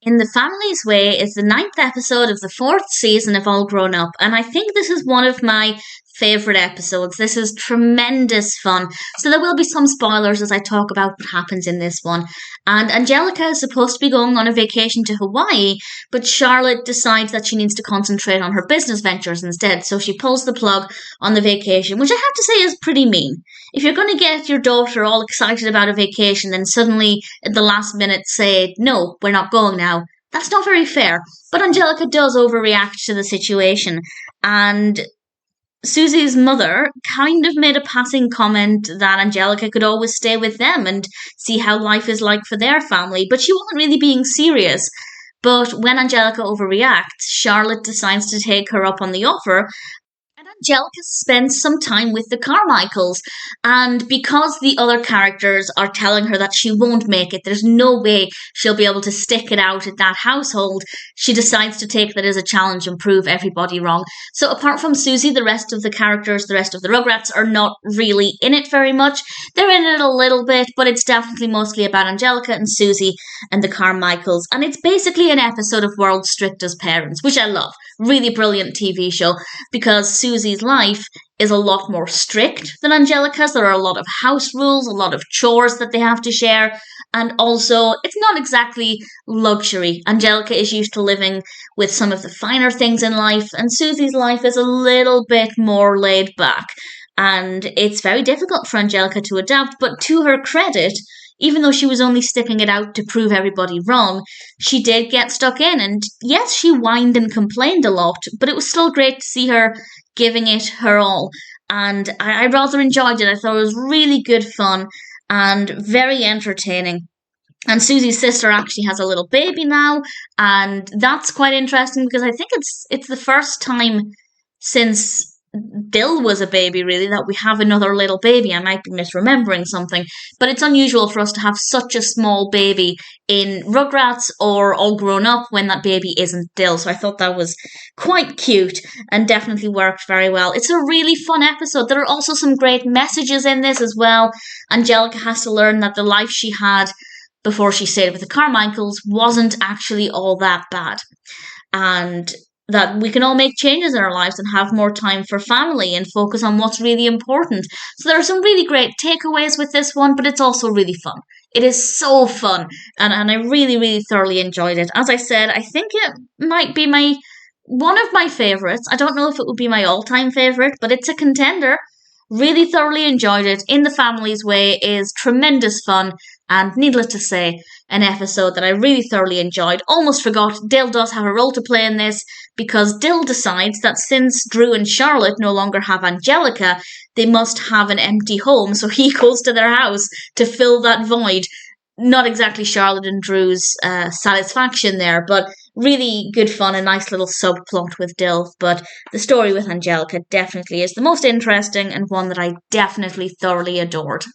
In the Family's Way is the 9th episode of the 4th season of All Grown Up, and I think this is one of my favourite episodes. This is tremendous fun. So there will be some spoilers as I talk about what happens in this one. And Angelica is supposed to be going on a vacation to Hawaii, but Charlotte decides that she needs to concentrate on her business ventures instead. So she pulls the plug on the vacation, which I have to say is pretty mean. If you're going to get your daughter all excited about a vacation, then suddenly at the last minute say, no, we're not going now. That's not very fair. But Angelica does overreact to the situation. And Susie's mother kind of made a passing comment that Angelica could always stay with them and see how life is like for their family, but she wasn't really being serious. But when Angelica overreacts, Charlotte decides to take her up on the offer, and Angelica spends some time with the Carmichaels. And because the other characters are telling her that she won't make it, there's no way she'll be able to stick it out at that household, she decides to take that as a challenge and prove everybody wrong. So apart from Susie, the rest of the characters, the rest of the Rugrats are not really in it very much. They're in it a little bit, but it's definitely mostly about Angelica and Susie and the Carmichaels. And it's basically an episode of World's Strictest Parents, which I love. Really brilliant TV show, because Susie's life is a lot more strict than Angelica's. There are a lot of house rules, a lot of chores that they have to share, and also it's not exactly luxury. Angelica is used to living with some of the finer things in life, and Susie's life is a little bit more laid back. And it's very difficult for Angelica to adapt, but to her credit, even though she was only sticking it out to prove everybody wrong, she did get stuck in. And yes, she whined and complained a lot, but it was still great to see her giving it her all. And I rather enjoyed it. I thought it was really good fun and very entertaining. And Susie's sister actually has a little baby now, and that's quite interesting because I think it's the first time since Dill was a baby, really, that we have another little baby. I might be misremembering something, but it's unusual for us to have such a small baby in Rugrats or All Grown Up when that baby isn't Dill. So I thought that was quite cute and definitely worked very well. It's a really fun episode. There are also some great messages in this as well. Angelica has to learn that the life she had before she stayed with the Carmichaels wasn't actually all that bad. And that we can all make changes in our lives and have more time for family and focus on what's really important. So there are some really great takeaways with this one, but it's also really fun. It is so fun, and I really, really thoroughly enjoyed it. As I said, I think it might be one of my favourites. I don't know if it would be my all-time favourite, but it's a contender. Really thoroughly enjoyed it. In the Family's Way is tremendous fun, and needless to say, an episode that I really thoroughly enjoyed. Almost forgot Dill does have a role to play in this, because Dill decides that since Drew and Charlotte no longer have Angelica, they must have an empty home, so he goes to their house to fill that void. Not exactly Charlotte and Drew's satisfaction there, but really good fun, a nice little subplot with Dill. But the story with Angelica definitely is the most interesting and one that I definitely thoroughly adored.